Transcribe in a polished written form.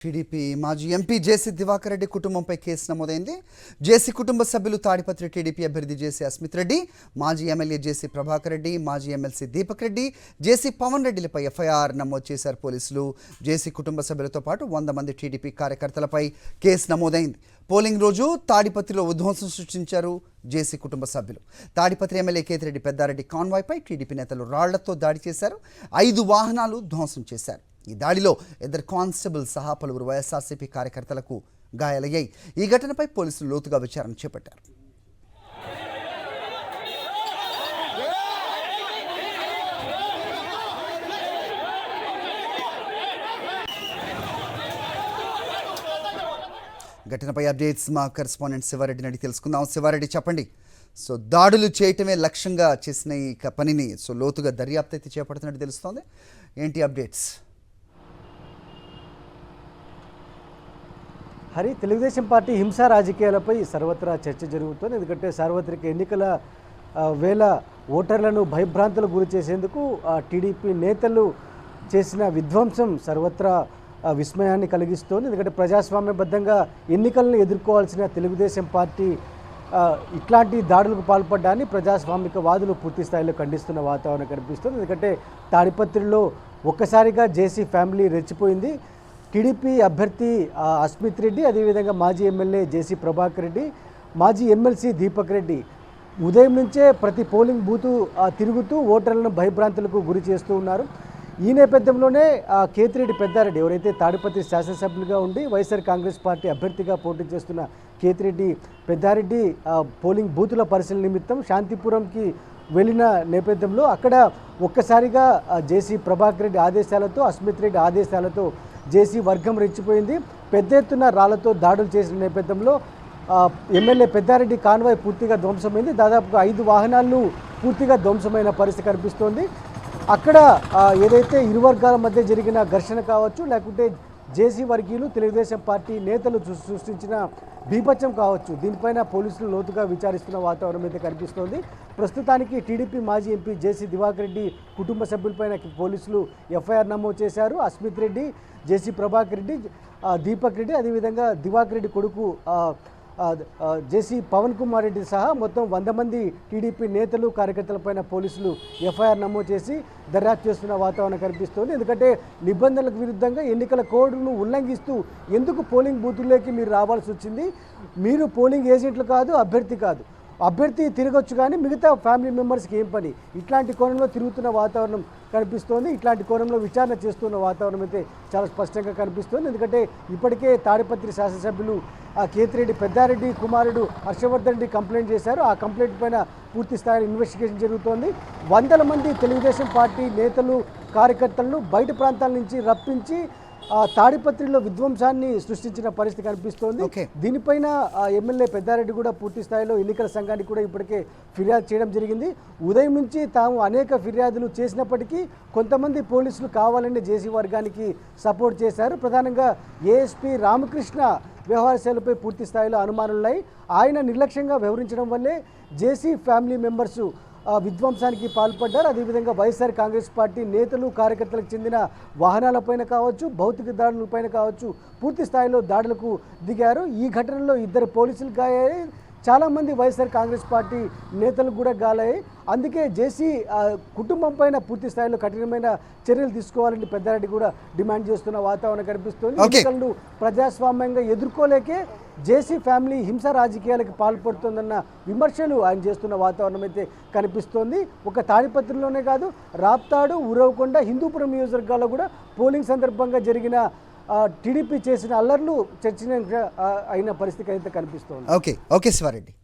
TDP మాజీ MP జేసీ దివాకర్ రెడ్డి కుటుంబంపై case నమోదైంది. జేసీ కుటుంబ సభ్యులు తాడిపత్రి టీడీపీ అభ్యర్థి జేసీ అస్మిత్ రెడ్డి, మాజీ ఎమ్మెల్యే జేసీ ప్రభాకర్ రెడ్డి, మాజీ ఎమ్మెల్సీ దీపక్ రెడ్డి, జేసీ పవన్ రెడ్డిలపై ఎఫ్ఐఆర్ నమోదు చేశారు పోలీసులు. జేసీ కుటుంబ సభ్యులతో పాటు 100 మంది టీడీపీ కార్యకర్తలపై కేసు నమోదైంది. పోలింగ్ రోజు తాడిపత్రిలో విధ్వంసం సృష్టించారు జేసీ కుటుంబ సభ్యులు. తాడిపత్రి ఎమ్మెల్యే కేతిరెడ్డి పెద్దారెడ్డి కాన్వాయ్పై టీడీపీ నేతలు రాళ్లతో దాడి చేశారు. 5 వాహనాలు ధ్వంసం చేశారు. ఈ దాడిలో 2 కానిస్టేబుల్ సహా పలువురు వైఎస్ఆర్సీపీ కార్యకర్తలకు గాయాలయ్యాయి. ఈ ఘటనపై పోలీసులు లోతుగా విచారణ చేపట్టారు. ఘటనపై అప్డేట్స్ మా కరెస్పాండెంట్ శివారెడ్డిని అడిగి తెలుసుకుందాం. శివారెడ్డి, చెప్పండి. దాడులు చేయటమే లక్ష్యంగా చేసిన ఈ పనిని లోతుగా దర్యాప్తు అయితే చేపడుతున్నట్టు తెలుస్తోంది. ఏంటి అప్డేట్స్? హరి, తెలుగుదేశం పార్టీ హింసా రాజకీయాలపై సర్వత్రా చర్చ జరుగుతోంది. ఎందుకంటే సార్వత్రిక ఎన్నికల వేళ ఓటర్లను భయభ్రాంతులకు గురి చేసేందుకు టీడీపీ నేతలు చేసిన విధ్వంసం సర్వత్రా విస్మయాన్ని కలిగిస్తోంది. ఎందుకంటే ప్రజాస్వామ్యబద్ధంగా ఎన్నికలను ఎదుర్కోవాల్సిన తెలుగుదేశం పార్టీ ఇట్లాంటి దాడులకు పాల్పడ్డాన్ని ప్రజాస్వామికవాదులు పూర్తి స్థాయిలో ఖండిస్తున్న వాతావరణం కనిపిస్తుంది. ఎందుకంటే తాడిపత్రిలో ఒక్కసారిగా జేసీ ఫ్యామిలీ రెచ్చిపోయింది. టీడీపీ అభ్యర్థి అస్మిత్ రెడ్డి, అదేవిధంగా మాజీ ఎమ్మెల్యే జేసీ ప్రభాకర్ రెడ్డి, మాజీ ఎమ్మెల్సీ దీపక్ రెడ్డి ఉదయం నుంచే ప్రతి పోలింగ్ బూతు తిరుగుతూ ఓటర్లను భయభ్రాంతులకు గురి చేస్తూ ఉన్నారు. ఈ నేపథ్యంలోనే కేతిరెడ్డి పెద్దారెడ్డి, ఎవరైతే తాడిపత్రి శాసనసభ్యులుగా ఉండి వైఎస్ఆర్ కాంగ్రెస్ పార్టీ అభ్యర్థిగా పోటీ చేస్తున్న కేతిరెడ్డి పెద్దారెడ్డి పోలింగ్ బూతుల పరిశీలన నిమిత్తం శాంతిపురంకి వెళ్ళిన నేపథ్యంలో అక్కడ ఒక్కసారిగా జేసీ ప్రభాకర్ రెడ్డి ఆదేశాలతో, అస్మిత్ రెడ్డి ఆదేశాలతో జేసీ వర్గం రెచ్చిపోయింది. పెద్ద ఎత్తున రాళ్లతో దాడులు చేసిన నేపథ్యంలో ఎమ్మెల్యే పెద్దారెడ్డి కాన్వాయ్ పూర్తిగా ధ్వంసమైంది. దాదాపుగా 5 వాహనాలు పూర్తిగా ధ్వంసమైన పరిస్థితి కనిపిస్తోంది. అక్కడ ఏదైతే ఇరు వర్గాల మధ్య జరిగిన ఘర్షణ కావచ్చు, లేకుంటే జేసీ వర్గీయులు తెలుగుదేశం పార్టీ నేతలు సృష్టించిన బీభత్సం కావచ్చు, దీనిపైన పోలీసులు లోతుగా విచారిస్తున్న వాతావరణం అయితే కనిపిస్తోంది. ప్రస్తుతానికి టీడీపీ మాజీ ఎంపీ జేసీ దివాకర్ రెడ్డి కుటుంబ సభ్యులపైన పోలీసులు ఎఫ్ఐఆర్ నమోదు చేశారు. అస్మిత్ రెడ్డి, జేసీ ప్రభాకర్ రెడ్డి, దీపక్ రెడ్డి, అదేవిధంగా దివాకర్ రెడ్డి కొడుకు జేసీ పవన్ కుమార్ రెడ్డి సహా మొత్తం 100 మంది టీడీపీ నేతలు కార్యకర్తలపైన పోలీసులు ఎఫ్ఐఆర్ నమోదు చేసి దర్యాప్తు చేస్తున్న వాతావరణం కనిపిస్తోంది. ఎందుకంటే నిబంధనలకు విరుద్ధంగా ఎన్నికల కోడ్ను ఉల్లంఘిస్తూ ఎందుకు పోలింగ్ బూతుల్లోకి మీరు రావాల్సి వచ్చింది? మీరు పోలింగ్ ఏజెంట్లు కాదు, అభ్యర్థి కాదు. అభ్యర్థి తిరగొచ్చు కానీ మిగతా ఫ్యామిలీ మెంబర్స్కి ఏం పని? ఇట్లాంటి కోణంలో తిరుగుతున్న వాతావరణం కనిపిస్తోంది. ఇట్లాంటి కోణంలో విచారణ చేస్తున్న వాతావరణం అయితే చాలా స్పష్టంగా కనిపిస్తోంది. ఎందుకంటే ఇప్పటికే తాడిపత్రి శాసనసభ్యులు కేతిరెడ్డి పెద్దారెడ్డి కుమారుడు హర్షవర్ధన్ రెడ్డి కంప్లైంట్ చేశారు. ఆ కంప్లైంట్ పైన పూర్తి స్థాయిలో ఇన్వెస్టిగేషన్ జరుగుతోంది. 100 మంది తెలుగుదేశం పార్టీ నేతలు కార్యకర్తలను బయట ప్రాంతాల నుంచి రప్పించి తాడిపత్రిలో విధ్వంసాన్ని సృష్టించిన పరిస్థితి కనిపిస్తోంది. దీనిపైన ఎమ్మెల్యే పెద్దారెడ్డి కూడా పూర్తి స్థాయిలో ఎన్నికల సంఘానికి కూడా ఇప్పటికే ఫిర్యాదు చేయడం జరిగింది. ఉదయం నుంచి తాము అనేక ఫిర్యాదులు చేసినప్పటికీ కొంతమంది పోలీసులు కావాలని జేసీ వర్గానికి సపోర్ట్ చేశారు. ప్రధానంగా ఏఎస్పీ రామకృష్ణ వ్యవహార శైలిపై పూర్తి స్థాయిలో అనుమానాలున్నాయి. ఆయన నిర్లక్ష్యంగా వ్యవహరించడం వల్లే జేసీ ఫ్యామిలీ మెంబర్సు విధ్వంసానికి పాల్పడ్డారు. అదేవిధంగా వైఎస్ఆర్ కాంగ్రెస్ పార్టీ నేతలు కార్యకర్తలకు చెందిన వాహనాలపైన కావచ్చు, భౌతిక దాడులపైన కావచ్చు పూర్తి స్థాయిలో దాడులకు దిగారు. ఈ ఘటనలో 2 పోలీసులు గాయాయి, చాలామంది వైఎస్ఆర్ కాంగ్రెస్ పార్టీ నేతలకు కూడా గాలయ్యాయి. అందుకే జేసీ కుటుంబం పైన పూర్తి స్థాయిలో కఠినమైన చర్యలు తీసుకోవాలని పెద్దారెడ్డి కూడా డిమాండ్ చేస్తున్న వాతావరణం కనిపిస్తోంది. ఎన్నికలను ప్రజాస్వామ్యంగా ఎదుర్కోలేకే జేసీ ఫ్యామిలీ హింస రాజకీయాలకు పాల్పడుతోందన్న విమర్శలు ఆయన చేస్తున్న వాతావరణం అయితే కనిపిస్తోంది. ఒక తాడిపత్రిలోనే కాదు, రాప్తాడు, ఉరవకొండ, హిందూపురం నియోజకవర్గాల్లో కూడా పోలింగ్ సందర్భంగా జరిగిన టీడీపీ చేసిన అల్లర్లు చర్చనీయాంశంగా అయిన పరిస్థితి అయితే కనిపిస్తోంది. ఓకే శివారెడ్డి.